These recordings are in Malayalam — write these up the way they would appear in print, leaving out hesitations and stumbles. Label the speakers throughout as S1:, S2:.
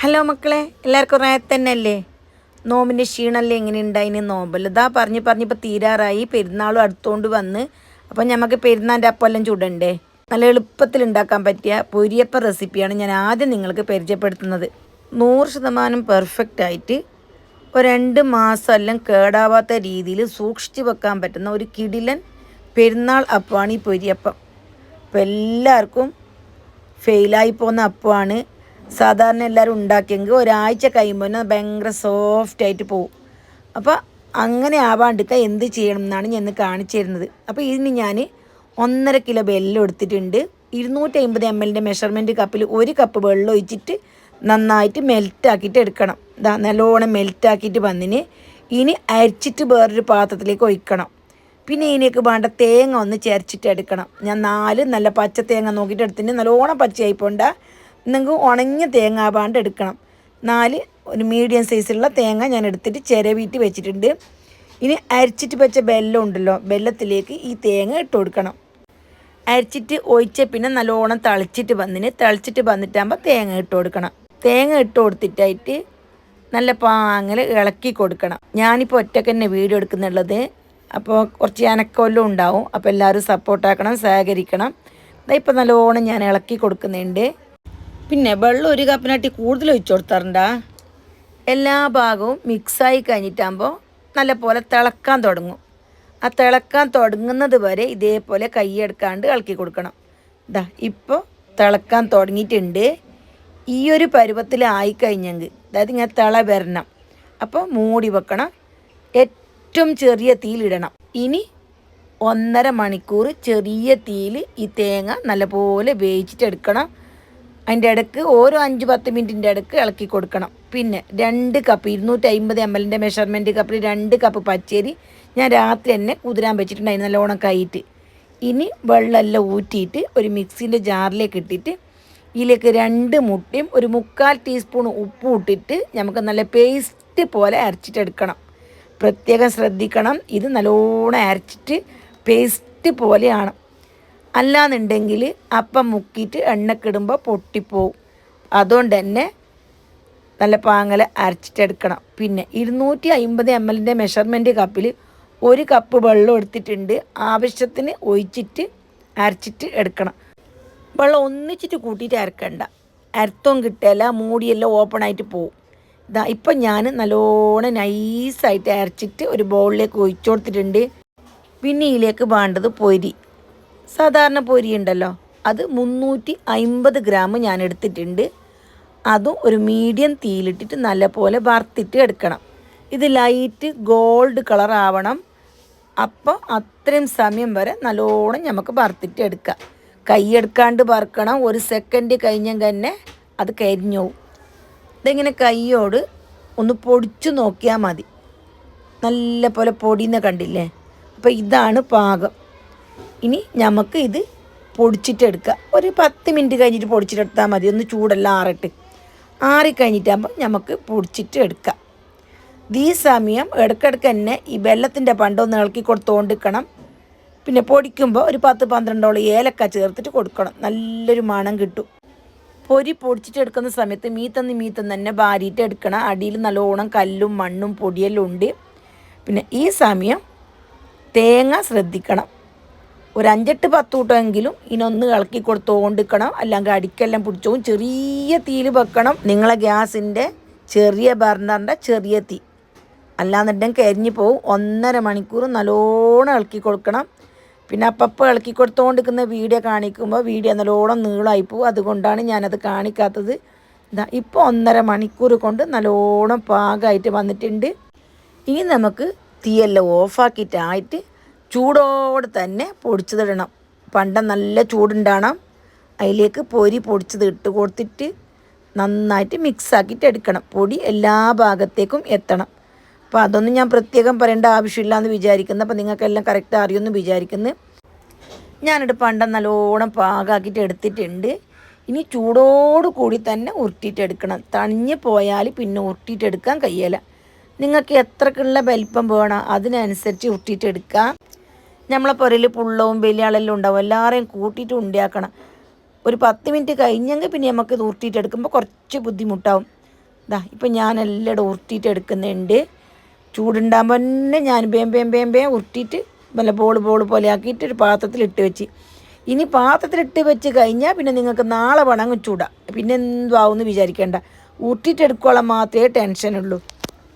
S1: ഹലോ മക്കളെ, എല്ലാവർക്കും റായത്തന്നല്ലേ? നോമ്പിൻ്റെ ക്ഷീണമല്ലേ എങ്ങനെ ഉണ്ടായിന്? നോമ്പല്ല ഇതാ പറഞ്ഞിപ്പോൾ തീരാറായി. പെരുന്നാളും അടുത്തോണ്ട് വന്ന്. അപ്പം നമുക്ക് പെരുന്നാളിൻ്റെ അപ്പമെല്ലാം ചുടണ്ടേ? നല്ല എളുപ്പത്തിൽ ഉണ്ടാക്കാൻ പറ്റിയ പൊരിയപ്പ റെസിപ്പിയാണ് ഞാൻ ആദ്യം നിങ്ങൾക്ക് പരിചയപ്പെടുത്തുന്നത്. 100% പെർഫെക്റ്റ് ആയിട്ട് ഒരു 2 മാസം എല്ലാം കേടാവാത്ത രീതിയിൽ സൂക്ഷിച്ച് വെക്കാൻ പറ്റുന്ന ഒരു കിടിലൻ പെരുന്നാൾ അപ്പമാണ് ഈ പൊരിയപ്പം. അപ്പോൾ എല്ലാവർക്കും ഫെയിലായി പോകുന്ന അപ്പമാണ്. സാധാരണ എല്ലാവരും ഉണ്ടാക്കിയെങ്കിൽ ഒരാഴ്ച കഴിയുമ്പോൾ തന്നെ ഭയങ്കര സോഫ്റ്റായിട്ട് പോവും. അപ്പോൾ അങ്ങനെ ആവാണ്ടിരിക്കാൻ എന്ത് ചെയ്യണം എന്നാണ് ഞാൻ ഇന്ന് കാണിച്ചു തരുന്നത്. അപ്പോൾ ഇതിന് ഞാൻ 1.5 കിലോ വെല്ലം എടുത്തിട്ടുണ്ട്. 250 ml മെഷർമെൻറ്റ് കപ്പിൽ 1 കപ്പ് വെള്ളം ഒഴിച്ചിട്ട് നന്നായിട്ട് മെൽറ്റാക്കിയിട്ട് എടുക്കണം. ഇതാ നല്ലോണം മെൽറ്റാക്കിയിട്ട് വന്നിന് ഇനി അരിച്ചിട്ട് വേറൊരു പാത്രത്തിലേക്ക് ഒഴിക്കണം. പിന്നെ ഇതിലേക്ക് വേണ്ട തേങ്ങ ഒന്ന് ചരച്ചിട്ട് എടുക്കണം. ഞാൻ 4 നല്ല പച്ച തേങ്ങ നോക്കിയിട്ട് എടുത്തിട്ട് നല്ലോണം പച്ചയായി പോണ്ട, നിങ്ങൾക്ക് ഉണങ്ങിയ തേങ്ങ ആവാണ്ട് എടുക്കണം. 4 ഒരു മീഡിയം സൈസിലുള്ള തേങ്ങ ഞാൻ എടുത്തിട്ട് ചിരവിയിട്ട് വെച്ചിട്ടുണ്ട്. ഇനി അരിച്ചിട്ട് വെച്ച വെല്ലം ഉണ്ടല്ലോ, വെല്ലത്തിലേക്ക് ഈ തേങ്ങ ഇട്ട് കൊടുക്കണം. അരിച്ചിട്ട് ഒഴിച്ച പിന്നെ നല്ലോണം തിളച്ചിട്ട് വന്നിട്ടാകുമ്പോൾ തേങ്ങ ഇട്ട് കൊടുക്കണം. തേങ്ങ ഇട്ട് കൊടുത്തിട്ടായിട്ട് നല്ല പാങ്ങിൽ ഇളക്കി കൊടുക്കണം. ഞാനിപ്പോൾ ഒറ്റയ്ക്ക് തന്നെ വീഡിയോ എടുക്കുന്നുള്ളത്, അപ്പോൾ കുറച്ച് അനക്കമെല്ലാം ഉണ്ടാവും. അപ്പോൾ എല്ലാവരും സപ്പോർട്ടാക്കണം, സഹകരിക്കണം. ഇപ്പം നല്ലോണം ഞാൻ ഇളക്കി കൊടുക്കുന്നുണ്ട്. പിന്നെ വെള്ളം 1 കപ്പിനാട്ടി കൂടുതൽ ഒഴിച്ചു കൊടുത്താറുണ്ടാ. എല്ലാ ഭാഗവും മിക്സായി കഴിഞ്ഞിട്ടാകുമ്പോൾ നല്ല പോലെ തിളക്കാൻ തുടങ്ങും. ആ തിളക്കാൻ തുടങ്ങുന്നത് വരെ ഇതേപോലെ കൈയെടുക്കാണ്ട് ഇളക്കി കൊടുക്കണം. ഇതാ ഇപ്പോൾ തിളക്കാൻ തുടങ്ങിയിട്ടുണ്ട്. ഈ ഒരു പരുവത്തിലായി കഴിഞ്ഞെങ്കിൽ, അതായത് ഇങ്ങനെ തിള വരണം. അപ്പോൾ മൂടി വെക്കണം. ഏറ്റവും ചെറിയ തീയിലിടണം. ഇനി 1.5 മണിക്കൂർ ചെറിയ തീയിൽ ഈ തേങ്ങ നല്ലപോലെ വേവിച്ചിട്ട് എടുക്കണം. അതിൻ്റെ ഇടയ്ക്ക് ഓരോ 5-10 മിനിറ്റിൻ്റെ ഇടയ്ക്ക് ഇളക്കി കൊടുക്കണം. പിന്നെ 2 കപ്പ് 250 ml മെഷർമെൻറ്റ് കപ്പിൽ 2 കപ്പ് പച്ചരി ഞാൻ രാത്രി തന്നെ കുതിരാൻ വെച്ചിട്ടുണ്ടായിരുന്നു നല്ലോണം കൈയിട്ട്. ഇനി വെള്ളമെല്ലാം ഊറ്റിയിട്ട് ഒരു മിക്സിൻ്റെ ജാറിലേക്ക് ഇട്ടിട്ട് ഇതിലേക്ക് 2 മുട്ടയും 1/4 ടീസ്പൂൺ ഉപ്പും ഇട്ടിട്ട് നമുക്ക് നല്ല പേസ്റ്റ് പോലെ അരച്ചിട്ടെടുക്കണം. പ്രത്യേകം ശ്രദ്ധിക്കണം, ഇത് നല്ലോണം അരച്ചിട്ട് പേസ്റ്റ് പോലെയാണ്. അല്ലാന്നുണ്ടെങ്കിൽ അപ്പം മുക്കിയിട്ട് എണ്ണക്കിടുമ്പോൾ പൊട്ടിപ്പോവും. അതുകൊണ്ട് തന്നെ നല്ല പാങ്ങല അരച്ചിട്ടെടുക്കണം. പിന്നെ 250 ml മെഷർമെൻറ്റ് കപ്പിൽ 1 കപ്പ് വെള്ളം എടുത്തിട്ടുണ്ട്. ആവശ്യത്തിന് ഒഴിച്ചിട്ട് അരച്ചിട്ട് എടുക്കണം. വെള്ളം ഒന്നിച്ചിട്ട് കൂട്ടിയിട്ട് അരക്കണ്ട, അരത്തവും കിട്ടില്ല, മൂടിയെല്ലാം ഓപ്പണായിട്ട് പോവും. ഇതാ ഇപ്പം ഞാൻ നല്ലോണം നൈസായിട്ട് അരച്ചിട്ട് ഒരു ബൗളിലേക്ക് ഒഴിച്ചു കൊടുത്തിട്ടുണ്ട്. പിന്നെ ഇതിലേക്ക് വേണ്ടത് പൊരി. സാധാരണ പൊരി ഉണ്ടല്ലോ, അത് 350 ഗ്രാം ഞാൻ എടുത്തിട്ടുണ്ട്. അതും ഒരു മീഡിയം തീയിലിട്ടിട്ട് നല്ലപോലെ വറുത്തിട്ട് എടുക്കണം. ഇത് ലൈറ്റ് ഗോൾഡ് കളർ ആവണം. അപ്പോൾ അത്രയും സമയം വരെ നല്ലോണം നമുക്ക് വറുത്തിട്ട് എടുക്കാം. കൈയെടുക്കാണ്ട് വറുക്കണം. 1 സെക്കൻഡ് കഴിഞ്ഞെങ്കിൽ തന്നെ അത് കരിഞ്ഞു പോവും. ഇതിങ്ങനെ കൈയോട് ഒന്ന് പൊടിച്ചു നോക്കിയാൽ മതി. നല്ല പോലെ പൊടിയുന്ന കണ്ടില്ലേ? അപ്പോൾ ഇതാണ് പാകം. ഇനി നമുക്ക് ഇത് പൊടിച്ചിട്ടെടുക്കാം. ഒരു 10 മിനിറ്റ് കഴിഞ്ഞിട്ട് പൊടിച്ചിട്ടെടുത്താൽ മതി. ഒന്ന് ചൂടെല്ലാം ആറിക്കഴിഞ്ഞിട്ടാകുമ്പോൾ നമുക്ക് പൊടിച്ചിട്ട് എടുക്കാം. ഈ സമയം ഇടയ്ക്കിടയ്ക്ക് തന്നെ ഈ വെള്ളത്തിൻ്റെ പണ്ടൊന്ന് ഇളക്കി കൊടുത്തുകൊണ്ടിരിക്കണം. പിന്നെ പൊടിക്കുമ്പോൾ ഒരു 10-12 ഏലക്ക ചേർത്തിട്ട് കൊടുക്കണം. നല്ലൊരു മണം കിട്ടും. പൊരി പൊടിച്ചിട്ടെടുക്കുന്ന സമയത്ത് മീത്തം തന്നെ ഭാരിയിട്ട് എടുക്കണം. അടിയിൽ നല്ലോണം കല്ലും മണ്ണും പൊടിയെല്ലാം ഉണ്ട്. പിന്നെ ഈ സമയം തേങ്ങ ശ്രദ്ധിക്കണം. ഒരു 5-10 കൂട്ടമെങ്കിലും ഇതിനൊന്ന് ഇളക്കി കൊടുത്തുകൊണ്ടിരിക്കണം. അല്ലെങ്കിൽ അടിക്കെല്ലാം പിടിച്ചോവും. ചെറിയ തീയിൽ വെക്കണം. നിങ്ങളെ ഗ്യാസിൻ്റെ ചെറിയ ബർണറിൻ്റെ ചെറിയ തീ, അല്ലാന്നുണ്ടെങ്കിൽ കരിഞ്ഞു പോവും. 1.5 മണിക്കൂർ നല്ലോണം ഇളക്കി കൊടുക്കണം. പിന്നെ അപ്പം ഇളക്കി കൊടുത്തുകൊണ്ടിരിക്കുന്ന വീഡിയോ കാണിക്കുമ്പോൾ വീഡിയോ നല്ലോണം നീളമായി പോവും. അതുകൊണ്ടാണ് ഞാനത് കാണിക്കാത്തത്. ഇതാ ഇപ്പോൾ 1.5 മണിക്കൂർ കൊണ്ട് നല്ലോണം പാകമായിട്ട് വന്നിട്ടുണ്ട്. ഇനി നമുക്ക് തീയെല്ലാം ഓഫാക്കിയിട്ടായിട്ട് ചൂടോടെ തന്നെ പൊടിച്ചതിടണം. പണ്ടം നല്ല ചൂടുണ്ടാകണം. അതിലേക്ക് പൊരി പൊടിച്ചത് ഇട്ട് കൊടുത്തിട്ട് നന്നായിട്ട് മിക്സാക്കിയിട്ട് എടുക്കണം. പൊടി എല്ലാ ഭാഗത്തേക്കും എത്തണം. അപ്പോൾ അതൊന്നും ഞാൻ പ്രത്യേകം പറയേണ്ട ആവശ്യമില്ല എന്ന് വിചാരിക്കുന്നു. അപ്പോൾ നിങ്ങൾക്കെല്ലാം കറക്റ്റ് അറിയുമെന്ന് വിചാരിക്കുന്നു. ഞാനിവിടെ പണ്ടം നല്ലോണം പാകമാക്കിയിട്ട് എടുത്തിട്ടുണ്ട്. ഇനി ചൂടോട് കൂടി തന്നെ ഉരുട്ടിയിട്ടെടുക്കണം. തണിഞ്ഞ് പോയാൽ പിന്നെ ഉരുട്ടിയിട്ടെടുക്കാൻ കഴിയില്ല. നിങ്ങൾക്ക് എത്രക്കുള്ള വലിപ്പം വേണം അതിനനുസരിച്ച് ഉരുട്ടിയിട്ടെടുക്കാം. നമ്മളെ പുരയിൽ പുള്ളവും വലിയ ആളെല്ലാം ഉണ്ടാവും. എല്ലാവരെയും കൂട്ടിയിട്ട് ഉണ്ടാക്കണം. ഒരു 10 മിനിറ്റ് കഴിഞ്ഞെങ്കിൽ പിന്നെ നമുക്ക് ഇത് ഉരുട്ടിയിട്ടെടുക്കുമ്പോൾ കുറച്ച് ബുദ്ധിമുട്ടാവും. ഇപ്പം ഞാൻ എല്ലാം ഉരുട്ടിയിട്ട് എടുക്കുന്നുണ്ട്. ചൂടുണ്ടാകുമ്പോൾ തന്നെ ഞാൻ വേം ഉരുട്ടിയിട്ട് വല്ല ബോൾ പോലെ ആക്കിയിട്ട് ഒരു പാത്രത്തിലിട്ട് വെച്ച്. ഇനി പാത്രത്തിലിട്ട് വെച്ച് കഴിഞ്ഞാൽ പിന്നെ നിങ്ങൾക്ക് നാളെ വേണമെങ്കിൽ ചൂടാം. പിന്നെ എന്തുവാകുമെന്ന് വിചാരിക്കേണ്ട. ഊട്ടിയിട്ടെടുക്കോളം മാത്രമേ ടെൻഷനുള്ളൂ.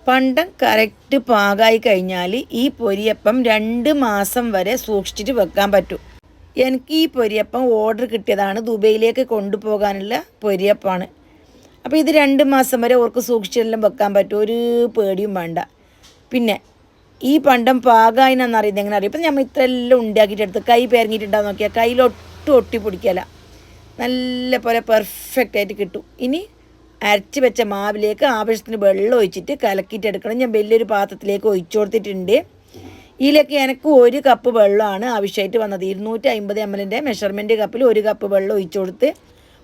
S1: പണ്ടം കറക്റ്റ് പാകമായി കഴിഞ്ഞാൽ ഈ പൊരിയപ്പം 2 മാസം വരെ സൂക്ഷിച്ചിട്ട് വെക്കാൻ പറ്റും. എനിക്ക് ഈ പൊരിയപ്പം ഓർഡർ കിട്ടിയതാണ്. ദുബൈയിലേക്ക് കൊണ്ടുപോകാനുള്ള പൊരിയപ്പമാണ്. അപ്പോൾ ഇത് 2 മാസം വരെ ഓർക്ക് സൂക്ഷിച്ചെല്ലാം വെക്കാൻ പറ്റും. ഒരു പേടിയും വേണ്ട. പിന്നെ ഈ പണ്ടം പാകായിനെന്ന് അറിയുന്നത് എങ്ങനെ അറിയാം? ഇപ്പം നമ്മൾ ഇത്രയെല്ലാം ഉണ്ടാക്കിയിട്ടെടുത്ത് കൈ പെരങ്ങിയിട്ടുണ്ടാകുന്ന നോക്കിയാൽ കയ്യിലൊട്ടും ഒട്ടി പിടിക്കല. നല്ല പോലെ പെർഫെക്റ്റായിട്ട് കിട്ടും. ഇനി അരച്ച് വെച്ച മാവിലേക്ക് ആവശ്യത്തിന് വെള്ളം ഒഴിച്ചിട്ട് കലക്കിയിട്ടെടുക്കണം. ഞാൻ വലിയൊരു പാത്രത്തിലേക്ക് ഒഴിച്ചു കൊടുത്തിട്ടുണ്ട്. ഇതിലേക്ക് എനിക്ക് 1 കപ്പ് വെള്ളമാണ് ആവശ്യമായിട്ട് വന്നത്. 250 ml മെഷർമെൻറ്റ് കപ്പിൽ 1 കപ്പ് വെള്ളം ഒഴിച്ചു കൊടുത്ത്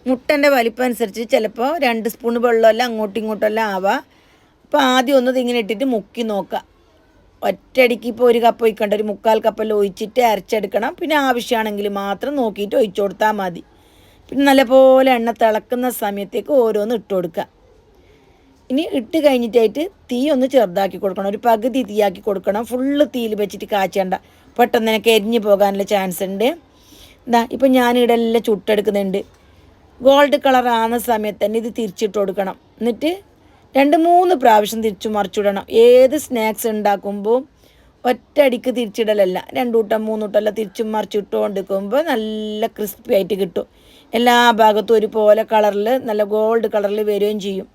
S1: മുട്ടൻ്റെ വലിപ്പം അനുസരിച്ച് ചിലപ്പോൾ 2 സ്പൂൺ വെള്ളമെല്ലാം അങ്ങോട്ടും ഇങ്ങോട്ടെല്ലാം ആവാം. അപ്പോൾ ആദ്യം ഒന്ന് ഇങ്ങനെ ഇട്ടിട്ട് മുക്കി നോക്കാം. ഒറ്റയടിക്ക് ഇപ്പോൾ 1 കപ്പ് ഒഴിക്കേണ്ട, ഒരു 3/4 കപ്പെല്ലാം ഒഴിച്ചിട്ട് അരച്ചെടുക്കണം. പിന്നെ ആവശ്യമാണെങ്കിൽ മാത്രം നോക്കിയിട്ട് ഒഴിച്ചു കൊടുത്താൽ മതി. പിന്നെ നല്ലപോലെ എണ്ണ തിളക്കുന്ന സമയത്തേക്ക് ഓരോന്ന് ഇട്ട് കൊടുക്കുക. ഇനി ഇട്ട് കഴിഞ്ഞിട്ടായിട്ട് തീ ഒന്ന് ചെറുതാക്കി കൊടുക്കണം. ഒരു പകുതി തീയാക്കി കൊടുക്കണം. ഫുള്ള് തീയിൽ വെച്ചിട്ട് കാച്ചേണ്ട, പെട്ടെന്ന് എനിക്ക് എരിഞ്ഞ് പോകാനുള്ള ചാൻസ് ഉണ്ട്. ഇപ്പം ഞാനിവിടെ എല്ലാം ചുട്ടെടുക്കുന്നുണ്ട്. ഗോൾഡ് കളർ ആകുന്ന സമയത്ത് തന്നെ ഇത് തിരിച്ചിട്ട് കൊടുക്കണം. എന്നിട്ട് 2-3 പ്രാവശ്യം തിരിച്ചു മറിച്ചിടണം. ഏത് സ്നാക്സ് ഉണ്ടാക്കുമ്പോൾ ഒറ്റയടിക്ക് തിരിച്ചിടലല്ല, 2 വട്ടം 3 വട്ടമെല്ലാം തിരിച്ചും മറിച്ചിട്ട് കൊണ്ടിരിക്കുമ്പോൾ നല്ല ക്രിസ്പി ആയിട്ട് കിട്ടും. എല്ലാ ഭാഗത്തും ഒരുപോലെ കളറിൽ നല്ല ഗോൾഡ് കളറിൽ വരികയും ചെയ്യും.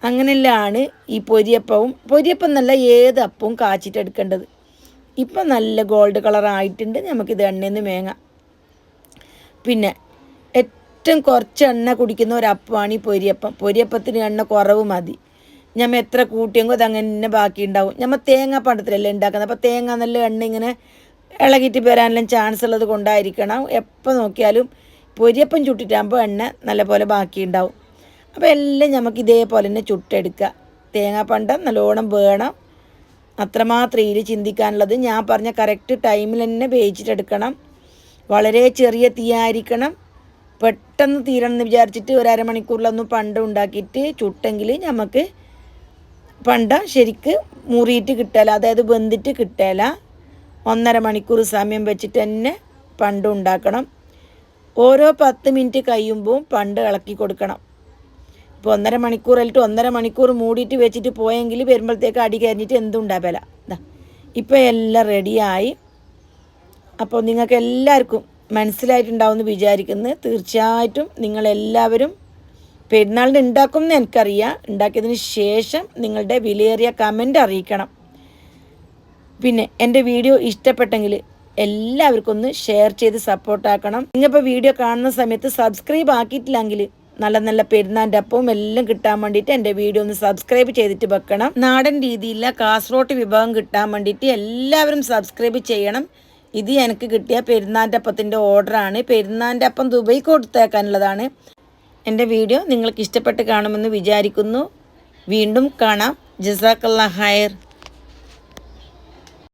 S1: അങ്ങനെയാണ് ഈ പൊരിയപ്പം എന്നല്ല ഏത് അപ്പവും കാച്ചിട്ടെടുക്കേണ്ടത്. ഇപ്പം നല്ല ഗോൾഡ് കളർ ആയിട്ടുണ്ട്. നമുക്കിത് എണ്ണയിൽ നിന്ന് വേങ്ങാം. പിന്നെ ഏറ്റവും കുറച്ച് എണ്ണ കുടിക്കുന്ന ഒരപ്പമാണ് ഈ പൊരിയപ്പത്തിന് എണ്ണ കുറവ് മതി. ഞമ്മ എത്ര കൂട്ടിയെങ്കിൽ അതങ്ങനെ ബാക്കി ഉണ്ടാവും. ഞമ്മ തേങ്ങ പണ്ടത്തിലല്ലേ ഉണ്ടാക്കുന്നത്. അപ്പോൾ തേങ്ങ നല്ല എണ്ണ ഇങ്ങനെ ഇളകിയിട്ട് വരാനെല്ലാം ചാൻസ് ഉള്ളത് കൊണ്ടായിരിക്കണം എപ്പോൾ നോക്കിയാലും പൊരിയപ്പം ചുട്ടിട്ടാകുമ്പോൾ എണ്ണ നല്ലപോലെ ബാക്കി ഉണ്ടാവും. അപ്പോൾ എല്ലാം നമുക്ക് ഇതേപോലെ തന്നെ ചുട്ടെടുക്കുക. തേങ്ങാപ്പണ്ടം നല്ലോണം വേണം, അത്രമാത്രം ഇതിൽ ചിന്തിക്കാനുള്ളത്. ഞാൻ പറഞ്ഞ കറക്റ്റ് ടൈമിൽ തന്നെ വേവിച്ചിട്ടെടുക്കണം. വളരെ ചെറിയ തീയായിരിക്കണം. പെട്ടെന്ന് തീരണം എന്ന് വിചാരിച്ചിട്ട് 1/2 മണിക്കൂറിലൊന്നും പണ്ടം ഉണ്ടാക്കിയിട്ട് ചുട്ടെങ്കിൽ നമുക്ക് പണ്ടം ശരിക്ക് മുറിയിട്ട് കിട്ടില്ല, അതായത് വെന്തിട്ട് കിട്ടില്ല. 1.5 മണിക്കൂർ സമയം വെച്ചിട്ട് തന്നെ പണ്ടം ഉണ്ടാക്കണം. ഓരോ 10 മിനിറ്റ് കഴിയുമ്പോൾ പണ്ട് ഇളക്കി കൊടുക്കണം. ഇപ്പോൾ 1.5 മണിക്കൂറായിട്ട് 1.5 മണിക്കൂർ മൂടിയിട്ട് വെച്ചിട്ട് പോയെങ്കിൽ വരുമ്പോഴത്തേക്ക് അടി കരിഞ്ഞിട്ട് എന്തും ഉണ്ടാവില്ല. ഇപ്പോൾ എല്ലാം റെഡിയായി. അപ്പോൾ നിങ്ങൾക്ക് എല്ലാവർക്കും മനസ്സിലായിട്ടുണ്ടാവുമെന്ന് വിചാരിക്കുന്നു. തീർച്ചയായിട്ടും നിങ്ങളെല്ലാവരും പെരുന്നാളിന് ഉണ്ടാക്കുമെന്ന് എനിക്കറിയാം. ഉണ്ടാക്കിയതിന് ശേഷം നിങ്ങളുടെ വിലയേറിയ കമൻ്റ് അറിയിക്കണം. പിന്നെ എൻ്റെ വീഡിയോ ഇഷ്ടപ്പെട്ടെങ്കിൽ എല്ലാവർക്കും ഒന്ന് ഷെയർ ചെയ്ത് സപ്പോർട്ടാക്കണം. നിങ്ങളിപ്പോൾ വീഡിയോ കാണുന്ന സമയത്ത് സബ്സ്ക്രൈബ് ആക്കിയിട്ടില്ലെങ്കിൽ നല്ല നല്ല പെരുന്നാളിൻ്റെ അപ്പവും എല്ലാം കിട്ടാൻ വേണ്ടിയിട്ട് എൻ്റെ വീഡിയോ ഒന്ന് സബ്സ്ക്രൈബ് ചെയ്തിട്ട് വെക്കണം. നാടൻ രീതിയിലുള്ള കാസർഗോഡ് വിഭവം കിട്ടാൻ വേണ്ടിയിട്ട് എല്ലാവരും സബ്സ്ക്രൈബ് ചെയ്യണം. ഇത് എനിക്ക് കിട്ടിയ പെരുന്നാളിൻ്റെ അപ്പത്തിൻ്റെ ഓർഡറാണ്. പെരുന്നാളിൻ്റെ അപ്പം ദുബൈക്ക് കൊടുത്തേക്കാനുള്ളതാണ്. എൻ്റെ വീഡിയോ നിങ്ങൾക്ക് ഇഷ്ടപ്പെട്ട് കാണുമെന്ന് വിചാരിക്കുന്നു. വീണ്ടും കാണാം. ജസാക്കല്ലാഹ് ഖൈർ.